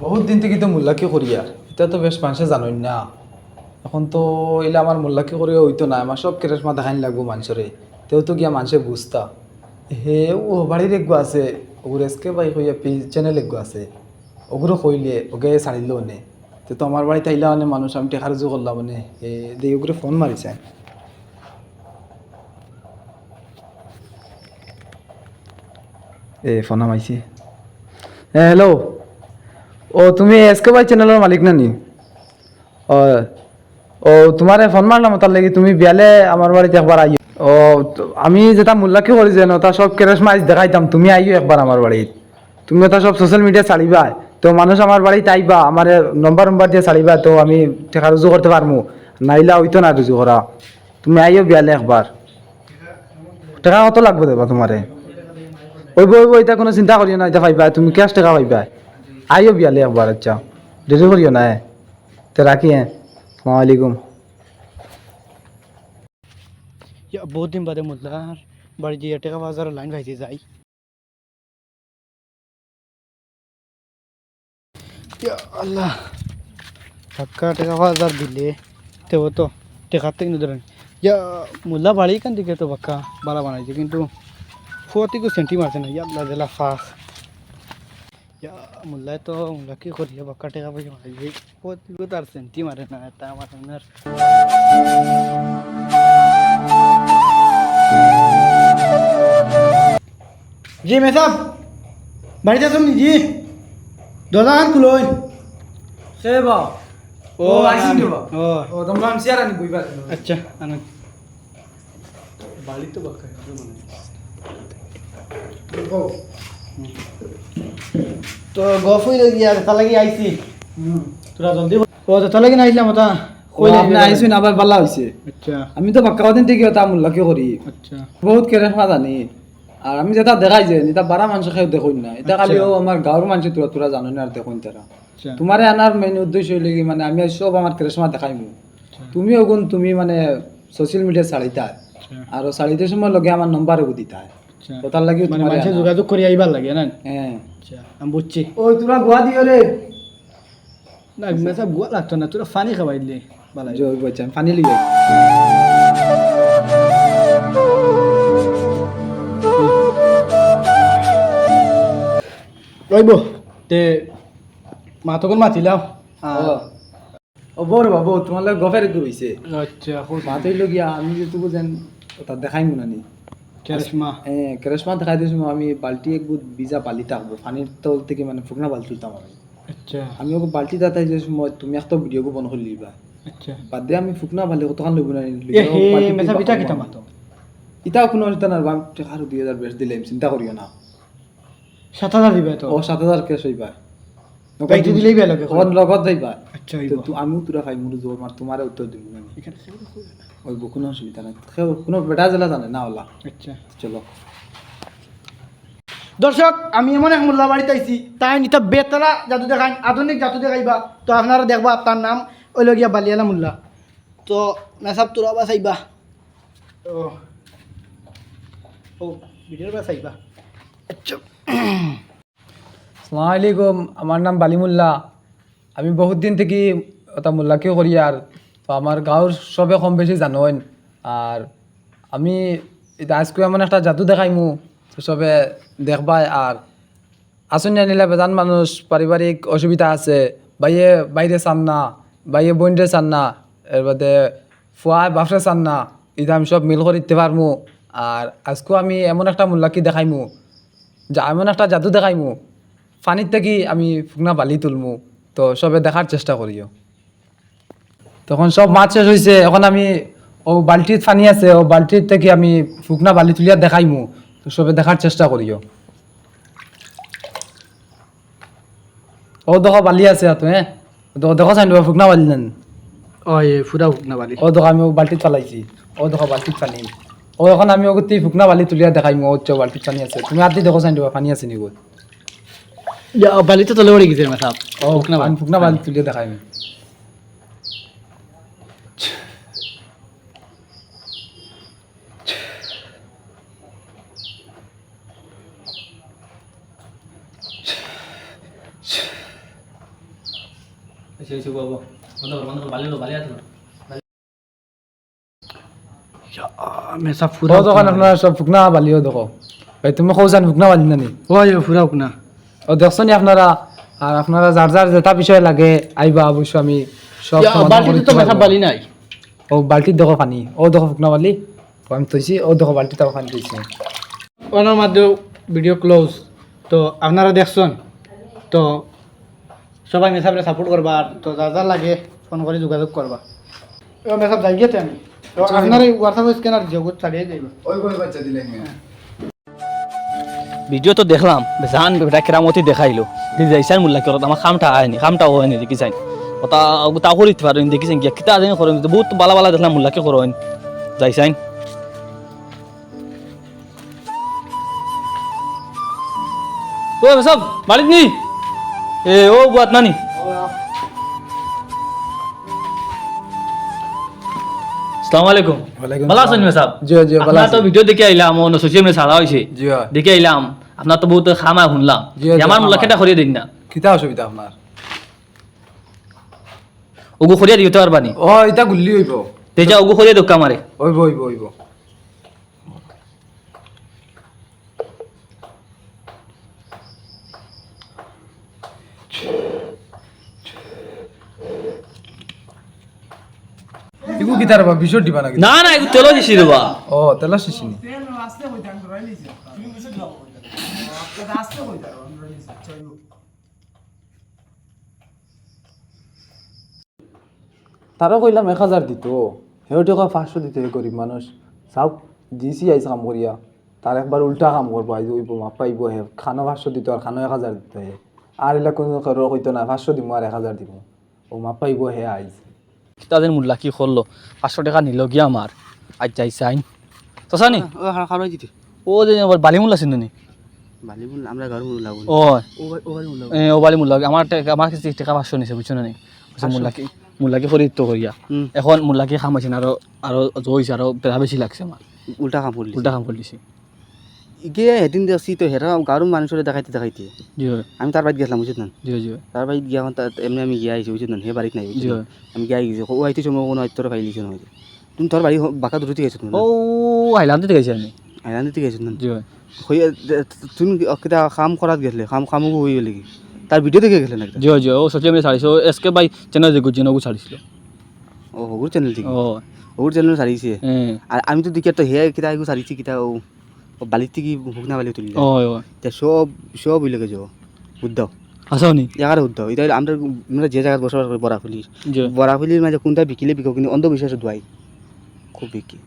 বহুত দিন থেকে তো মোল্লাকি করি আর এটা তো বেশ মানুষে জানোই না। এখন তো এলে আমার মোল্লাকি করে হইতো না, আমার সব কেরেসমা দেখাইন লাগবো মানুষরে। তেও তো গিয়া মানুষে বুঝতা হে ও বাড়ির একগো আছে, ওগুর এসকে বাই হইয়া পি চ্যানেল একগো আছে, ওগুলো কইলে ওকে ছাড়িল নে। তো আমার বাড়িতে আইলা মানে মানুষ আমি টেকার জো করলাম মানে দিয়ে ওগুলো ফোন মারিছে। ফোন নামাইছি। হ্যালো, ও তুমি এসকে বাই চ্যানেলের মালিক নানি? ও ও তোমারে ফোন মারলাম তার লাগি তুমি বিয়ালে আমার বাড়িতে একবার আইও। ও আমি যেটা মোল্লাকি করি যেন তা সব কেরেসমা দেখাইতাম, তুমি আইও একবার আমার বাড়িত। তুমি ওটা সব সোশ্যাল মিডিয়া ছাড়িবা, তো মানুষ আমার বাড়িতে আইবা, আমার নম্বর দিয়ে ছাড়িবা, তো আমি টাকা রুজু করতে পারবো। নাইলা হইতো না রুজু করা। তুমি আইও বিয়ালে একবার। টাকা কত লাগবে দেবা তোমারে? ওইব এটা কোনো চিন্তা করিও না, এটা পাইবা তুমি, ক্যাশ টাকা পাইবা। আইও বিয়ালে একবার। আচ্ছা, দেরি করিও না। তো রাখি। আসসালামু আলাইকুম। বহুত দিন বাদে মোল্লার বাড়ি দিয়ে টাকা বাজার লাইন ভাইতে যাই। আল্লাহ, টাকা টাকা বাজার দিলে তেও তো টেকার থেকে ধরেন ইয়া মোল্লা বাড়ি কান দিকে তো বাক্কা বালা বানাইছে, কিন্তু ফুয়াতিকে সেন্টি মারছে না। আল্লাহ জেলা ফাঁক ইয়া মোল্লায় তো মোল্লা কি করি বাক্কা টাকা পয়সা মারাইছে, ফুয়াতিকে তো আর সেন্টি মারে না। এটা আমার আপনার জি মেসাব বাড়িতে আছেন জি? দরজা খান খুলোই। সে বা ও আইসিন রে বা। ও ও তোমরা আমি চেয়ার আনি বইবা। আচ্ছা আনুন। বাড়ি তো বাকা তো গফ হইলে গিয়া তা লাগি আইছি। তোরা জলদি ও তা লাগি না আইলাম ওটা কইলে আপনি আইসুন আবার বালা হইছে। আচ্ছা আমি তো বাক্কা দিন থেকে তা মোল্লাকি করি, আচ্ছা বহুত কেরেসমা জানি। আর আমি যেটা দেখাই যে এটা বারা মানুষ খেয়ে দেখুন না, এটা খালিও আমার গাঁৱৰ মানুষ তোরা তোরা জানো না আর দেখুন তারা। আচ্ছা তোমারে আনার মেইন উদ্দেশ্য হইলে কি মানে আমি সব আমার কেরেসমা দেখাইমু। তুমি ওগুন তুমি মানে সোশ্যাল মিডিয়া ছাড়িতা আর ছাড়িতে সময় লগে আমার নম্বর ওগু দিতা। আচ্ছা তো তার লাগি মানে তোমারে মানুষে আনা। যোগাযোগ করি আইবার লাগে না? হ্যাঁ আচ্ছা আমি বুঝছি। ওই তোরা গোয়া দিও রে। না মেসা গুয়া লাগতো না, তোরা পানি খাওয়াই দিলে বালাই। জয় বলছেন পানি লিয়ে রইব তে মা তখন মাতিলাম। ও বড় বাবু তোমার লাগে গফের একটু হইছে। আচ্ছা মাতই লগিয়া আমি যেটু বুঝেন ওটা দেখাই মুনানি। কেরেশমা কেরেসমা দেখাই দিয়েছি আমি বালতি এক বুধ ভিজা বালি থাকবো পানির তল থেকে মানে ফুকনা বালতি তুলতাম আমি। আচ্ছা আমি ওকে বালতি দাতাই যে সময় তুমি একটা ভিডিও বন করে লিবা আচ্ছা বাদ দিয়ে আমি ফুকনা বালি কতক্ষণ লইব না এ হে মেসা পিঠা কিটা মাতো ইটাও কোনো চিন্তা না বাম টাকার 2000 বেশ দিলাম, চিন্তা করিও না। 7,000 দিবে তো? ও 7000 ক্যাশ হইবা বাইতে দিলেই বেলা লাগে। ওর লগত যাইবা। আচ্ছা তো আমিও তোরা খাই মুরু জোর মার তোমারে উত্তর দিব না। এখানে ওই কোনো অসুবিধা নাই, কোনো বেটা জেলা জানে না ওলা। আচ্ছা চলো দর্শক, আমি এমন এক মোল্লা বাড়িতে আইছি, তাই নিতা বেতলা জাদু দেখাই, আধুনিক জাদু দেখাইবা। তো আপনারা দেখবা তার নাম ওই লগিয়া বালিয়ালা মোল্লা। তো মেসাব তোরা বা চাইবা ও ও ভিডিওর বা চাইবা। আচ্ছা আসসালামু আলাইকুম, আমার নাম বালিমুল্লা। আমি বহুত দিন থেকে ওটা মোল্লাকে করি আর তো আমার গাঁৱৰ সবে কম বেশি জানেন। আর আমি এটা আজকে এমন একটা জাদু দেখাইমু, তো সবে দেখবাই। আর আসুন নিলে বেজান মানুষ পারিবারিক অসুবিধা আছে, বাইয়ে বাইরে চান না, বাইয়ে বোনরে চান না, এর বাদে ফুয়া বাপরে চান না, এটা আমি সব মিল করে দিতে পারমু। আর আজকেও আমি এমন একটা মোল্লাকি দেখাইমু, যা এমন একটা জাদু দেখাইমু পানির থেকে আমি ফুকনা বালি তুলমু। তো সবে দেখার চেষ্টা করিও। তখন সব মাছ শেষ হয়েছে, এখন আমি ও বালতির পানি আছে, ও বালতির থেকে আমি ফুকনা বালি তুলিয়া দেখাইমু। তো সবে দেখার চেষ্টা করিও। ও দেখো বালি আছে তো, হ্যাঁ দেখো চাই ফুকনা বালি নেন। ও এ ফুরা না বালি ও দেখো আমি ও বালতিত ফালাইছি, ও দেখো বালতিত পানি। ও এখন আমি ওগতি ফুকনা বালি তুলিয়া দেখাইমু। ও বালতিত পানি আছে, তুমি আর দেখো চাই পানি আছে নি গো। বালিতে তলে পড়ে গেছে মেসাব। ও ফুকনা বালি তুলিয়া দেখাইমু। মেসা ও ফুরা দোকান আপনারা সব ফুকনা বালিও দেখো ভাই তুমি কৌজান ফুকনা বালি নানি ওই ফুরা না ও দেখছো নি আপনারা আর আপনারা যার যার যেটা বিষয় লাগে আইবা অবশ্য আমি সব সমাধান করে বালতিতে তো দিতে মেসা পারবো। বালি নাই ও বালতির দেখো পানি ও দেখো ফুকনা বালি ও আমি তৈছি ও দেখো বালতিটাও পানি তৈছি ওনার মাধ্যমে ভিডিও ক্লোজ তো আপনারা দেখছেন তো সবাই মেসাবরে সাপোর্ট করবা আর তো যা যা লাগে ফোন করে যোগাযোগ করবা এবার মেসাব যাই গেছে আমি তো আপনার এই হোয়াটসঅ্যাপ স্ক্যানার জগৎ ছাড়িয়ে যাইবা ওই কই বাচ্চা দিলেন ভিডিও তো দেখলাম জান বেটা কেরামতি দেখাইলো যাইসান মুল্লা করত আমার খামটা আয়নি খামটা হয়নি দেখি চাই ওটা তা করিতে পারেন দেখিছেন গিয়া কিতা জানি করেন বহুত বালা বালা দেখলাম মুল্লাকে করেন যাইসাইন ও সব বাড়িত নি এ ও বুয়াত নানি আসসালামু আলাইকুম ওয়ালাইকুম ভালো আছেন মেসাব জি জি ভালো আপনার আছি তো ভিডিও দেখে আইলাম ও সোশ্যাল মিডিয়া ছাড়া হয়েছে জি হয়। দেখে আইলাম আপনার তো বহুত খামা শুনলাম জি, জি, আমার খামা। মুল্লাকেটা করিয়ে দিন না কিতা অসুবিধা আপনার ওগু করিয়া দিতে পারবানি ও এটা গুল্লি হইব তেজা ওগু করিয়া দোকা মারে হইব হইব হইব ইগু কিতার বা বিশর দিবা নাকি না না এগু তেল দিছি দেবা ও তেলা শিশিনি তারও কইলাম 1000 দিত হেও টাকা 500 দিতে গরিব মানুষ চাও দিছি আইস কাম করিয়া তার একবার উল্টা কাম করবো আইজ ওইব মাপ পাইব হে খানো 500 দিত আর খানো 1000 দিত হে আর এলা কোনো কারো কইতো না 500 দিব আর 1000 দিব ও মাপ পাইব হে আইজ তাদের মুল্লা কি করলো 500 টাকা নিল গিয়া আমার আজ যাই সাইন তো সানি ও খারাপ দিতে ও যে বালি মুল্লা ছিল নি বালিবুল আমরা ঘর মুল লাগু ও ও বাড়ি মুল লাগু ও বালি মুল্লা আমার কাছে টাকা 500 নিছে বুঝছো না নি মুল্লাকে খরিদ তো করিয়া হুম। এখন মুল্লাকে খামাইছেন আরো জইছে আরো বেড়া বেশি লাগছে আমার উল্টা কাম করলি উল্টা কাম করলিছি ইগে এদিন দেখছি তো হেরা গাঁর মানুষের দেখাইতে দেখাইতে জি হয় আমি তার বাড়িতে গেছিলাম বুঝত না জি জি তার বাড়িতে গিয়া এমনি আমি গিয়া আইছি বুঝত না হে বাড়িতে নাই বুঝিত জি। না? আমি গিয়া গেছি ও আইতে সময় কোনো আইতরে ফাইলিছে না তুমি তোর বাড়ি বাঁকা দূরতে গেছো তুমি ও হাইলান্ডে গেছি আমি আইলান দিতে গেছো না জি হয় হইয়া তুমি কিতা কাম করাত গেছিলে কামও হয়ে গেলে কি তার ভিডিও দেখে গেলে না জি জি ও সোশ্যাল মিডিয়া ছাড়িছে ও এসকে বাই চ্যানেল যে গুজি নগু ছাড়িছিল ও হগুর চ্যানেল থেকে ও হগুর চ্যানেল সারিছে হ্যাঁ আর আমি তো দেখি তো হে কিতা এগু সারিছি কিতা ও বালির থেকে হুকনা বালি তুলি ও সব সব ওইলেগে যাবো বুঝদাও আসাওনি জায়গাটা উদ্ধাও এটা আমরা যে জায়গায় বসবাস করি বরাফুলির জি বরাফুলির মাঝে কোনটা বিকিলে বিকো কিন্তু অন্ধবিশ্বাসের দোয়াই খুব বিকি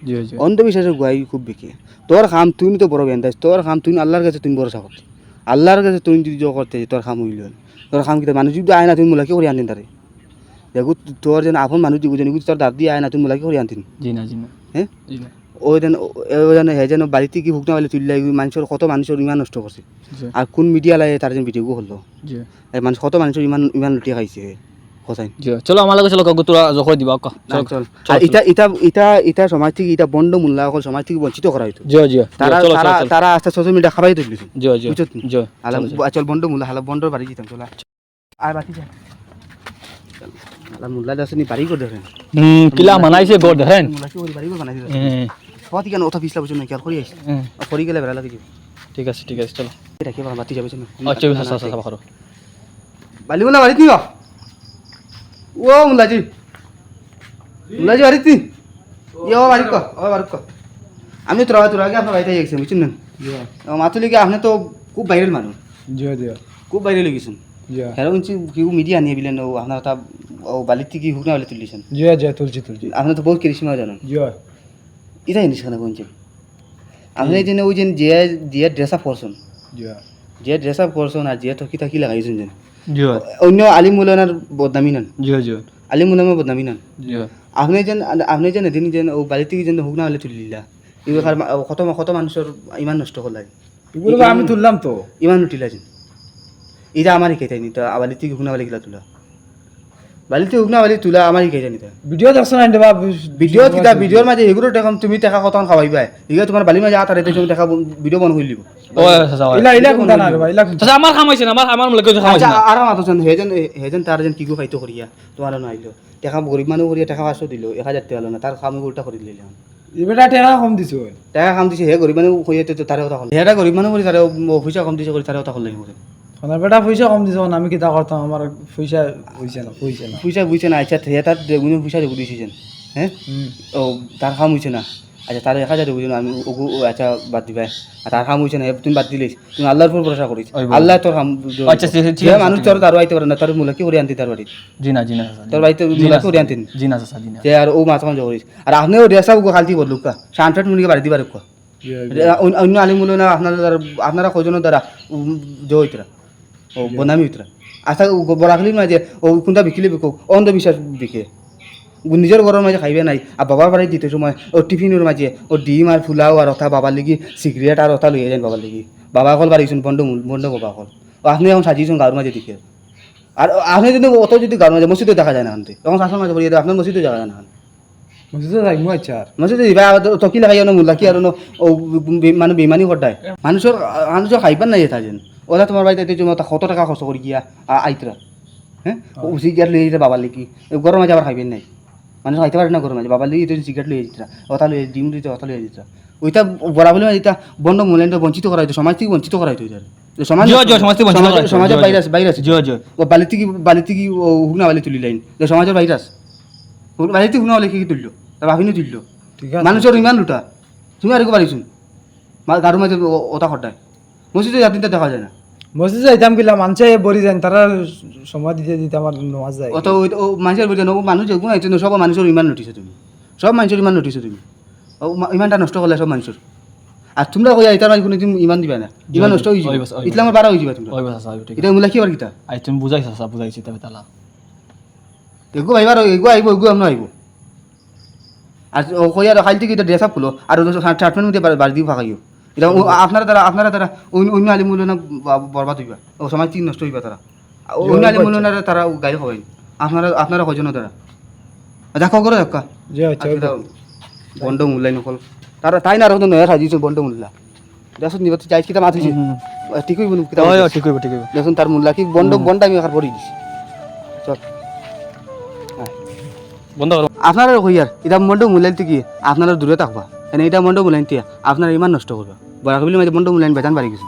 জি জি অন্ধবিশ্বাসের গোয়াই খুব বিকি তোর কাম তুই তো বড় বেন্দাস তোর কাম তুই আল্লাহর কাছে তুমি ভরসা করতে আল্লাহর কাছে তুই যদি জো করতে তোর কাম হইল তোর কাম কিতা মানুষ যদি আয় না তুমি মোলাকে করে আনতেন তারে দেখো তোর যেন আপন মানুষ যদি বুঝেন তোর দাদি আয় না তুমি মোলাকে করে আনতেন জি না জি না হ্যাঁ জি না ওই যেন হে যেন বাড়িতে কি ভুগনা বলে তুললে মানুষের কত মানুষের ইমান নষ্ট করছে জি আর কোন মিডিয়া লাগে তার যেন ভিডিও হলো জি মানুষ কত মানুষের ইমান ইমান লুটিয়ে খাইছে কোথায় জি চলো আমার লাগে চলো কাকু তোরা জখর দিবা ক না, চল। আর এটা সমাজ থেকে এটা বন্ড মূল্য অকল সমাজ থেকে বঞ্চিত করা হইতো জি জি তারা চলো তারা চলো তারা আস্তে সোশ্যাল মিডিয়া খাবাই তুলিছে জি জি বুঝছো জি চল বন্ড মূল্য হালা বন্ডর বাড়ি যেতাম চলা আর বাকি যা হালা মূল্য দাসনি বাড়ি করে দেখেন কিলা মানাইছে গড় দেখেন মূল্য কি ওই বাড়ি করে বানাইছে হুম, সবাই কেন ওটা পিছলা বুঝছো না খেয়াল করি আইছি হুম, করি গেলে বেড়া লাগে যাবে ঠিক আছে চলো এটা কি বাতি যাবে না আচ্ছা আচ্ছা আচ্ছা করো বালি মূল্য বাড়ি নিও ও মূল্যজি মূল্যজি বাড়ি তুই ইয়ে ও বাড়ি কো ও বাড়ি কো আমি তোর আগে আপনার বাড়িতে গেছি বুঝছেন না মাতুলিকে আপনি তো খুব ভাইরাল মানুষ জি জি খুব ভাইরাল গেছেন জি হেরো কিন্তু কেউ মিডিয়া নিয়ে বিলেন ও আপনার তা ও বালির থেকে হুকনা বলে তুলিছেন জি জি তুলছি তুলছি আপনি তো বহুত কৃষ্ণ জানেন জি এটা জিনিস কেন কোনছেন আপনি এই যে ওই যে যে ড্রেস আপ করছেন জি যে ড্রেস আপ করছেন আর যে থকি থাকি লাগাইছেন যেন জি অন্য আলিম মুলানার বদনামি নেন জি জি আলিম মুলামের বদনামি নেন জি আপনি যেন এদিন যেন ও বালির থেকে যেন হুকনা বলে তুলিলা এবার কত মানুষের ইমান নষ্ট করলাই এগুলো আমি তুললাম তো ইমান লুটিলা যেন এটা আমারই খেতাই নি তো বালির থেকে হুকনা বলে গিলা তুলা বালিতে উগনা বালি তুলা আমার কি জানি তা ভিডিও দেখছো না দেবা ভিডিও কিতা ভিডিওর মাঝে এগুলো দেখাম তুমি টাকা কত খাওয়াইবা ইগা তোমার বালির মাঝে আতারে তুমি টাকা ভিডিও বন হইলিব ও চাচা ইলা ইলা কোনটা না রে ভাই ইলা চাচা আমার কাম হইছে না আমার মুল্লা কেউ কাম হইছে আচ্ছা না আর মাতছেন হেজন তার যেন কিগু খাইতো করিয়া তোমার না আইলো টাকা গরিব মানুষ করিয়া টাকা 500 দিল 1000 টাকা হলো না তার খাম উল্টা করে দিলাম এবেটা টেকা কম দিছো টাকা খাম দিছে হে গরিব মানুষ কইতে তো তারে কথা হল হেটা গরিব মানুষ করি তারে পয়সা কম দিছে করি তারে কথা হল আমার বেটা পয়সা কম দিছো আমি কিতা করতাম আমার পয়সা হইছে না পয়সা বুঝছে না আচ্ছা হে তার গুণ পয়সা দেবো দিয়েছেন হ্যাঁ ও তার খাম হইছে না আচ্ছা তার 1000 দেবো আমি ওগু আচ্ছা বাদ দিবাই আর তার খাম হইছে না তুমি বাদ দিলেই তুমি আল্লাহর উপর ভরসা করিস আল্লাহ তোর খাম আচ্ছা ঠিক যে মানুষ তোর তার আইতে পারে না তার মূলা কি করে আনতি তার বাড়ি জি না চাচা তোর বাড়িতে মূলা কি করে আনতেন জি না চাচা জি না যে আর ও মাছ মাংস করিস আর আপনিও রেসা খালতি বললুক কা শান্তাট মুনিকে বাড়ি দিবার কা অন্য আলিম মূল্য না আপনারা কয়জনের দ্বারা জয়িতরা ও বনামি হইতরা আচ্ছা বরাখলির মাঝে ও কোনটা বিকিলে বিকো অন্ধবিশ্বাস বিকে নিজের ঘরের মাঝে খাইবে নাই আর বাবার বাড়ি দিতে সময় ও টিফিনের মাঝে ও ডিম আর ফুলাও আর অথা বাবার লিগি সিগারেট আর অথা লইয়া যান বাবার লিগি বাবা কল বাড়িছুন বন্ধ বাবা কল ও আপনি এখন সাজিয়েছেন গাঁর মাঝে দিকে আর আপনি যদি অত যদি গাঁর মাঝে মসজিদে দেখা যায় না আনতে তখন শাসন মাঝে বলিয়ে আপনার মসজিদে দেখা যায় না মসজিদে যাইমু আচ্ছা আর মসজিদে দিবা তো কি লাগাই মূল্য কি আর ও মানে বেমানি করতায় মানুষের খাইবার নাই এটা যেন ওরা তোমার বাড়িতে কত টাকা খরচ করি গিয়া আইতরা হ্যাঁ সিগারেট লইয়ে যেতে বাবার লিখি গরম মাঝে আবার খাইবেন নাই মানুষ খাইতে পারে না গরম মাঝে বাবার লিখি সিগারেট লইয়ে যেতরা ওটা লইয়ে ডিম দিতে ওটা লইয়ে যেতরা ওইটা বরাবলি মানে এটা বন্ধ মূল্যায়ন বঞ্চিত করা হইতো সমাজ থেকে বঞ্চিত করা হইতো সমাজ সমাজের বাইরে আছে ও বালিতে কি হুগনা বালি তুলি লাইন সমাজের বাইরে আছে বালিতে হুগনা বালি কি তুললো তার ভাবিনি তুললো ঠিক আছে মানুষের ইমান লুটা তুমি আর একটু পারিছুন গাড়ুর মাঝে ওটা খটায় মসজিদে জাতিনটা দেখা যায় না মসজিদে যাইতাম কিলা মানুষে বরি যান তারা সময় দিতে দিতে আমার নামাজ যায় অত মানুষের বলছে মানুষ যেগুলো আইছে সব মানুষের ইমান নটিছো তুমি সব মানুষের ইমান নটিছো তুমি ইমানটা নষ্ট করলে সব মানুষের আর তোমরা কই আইতার মাঝে কোনো ইমান দিবা না ইমান নষ্ট হয়ে যাবে ইসলামের বাড়া হয়ে যাবে তোমরা ওই চাচা ঠিক এটা মূলা কি আর কিতা আই তুমি বুঝাইছ চাচা বুঝাইছি তবে তালা এগো আইবার এগো আইব এগো আমরা আইব আর কই আর খাইতে কি এটা ড্রেস আপ হলো আর ট্রিটমেন্ট মধ্যে বাড়ি দিয়ে ফাঁকাইও এটা আপনারা দ্বারা অন্য আলিম মূল্য না বরবাদ হইবা ও সমাজ ঠিক নষ্ট হইবা তারা অন্য আলিম মূল্য না তারা গাড়ি খাওয়াই আপনারা কয়জনের দ্বারা দেখো করে দেখা যে আচ্ছা বন্ড মূল্যাই নকল তারা তাই না রাখতো নয়া সাজিয়েছে বন্ড মূল্যা দেখুন নিবা চাই কিতা মাত হয়েছে ঠিক হইব কিতা ঠিক হইব দেখুন তার মূল্যা কি বন্ড আমি এখানে পড়ি দিছি চল বন্ধ করো আপনারা কইয়ার এটা বন্ড মূল্যাইতে কি আপনারা দূরে থাকবা এনে এটা বন্ড মূল্যাইতে আপনারা ইমান নষ্ট করবা বরাকবিলি মাঝে বন্ড মূল্যাইন বেজান বাড়ি গেছে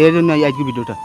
এর জন্য আজকে ভিডিওটা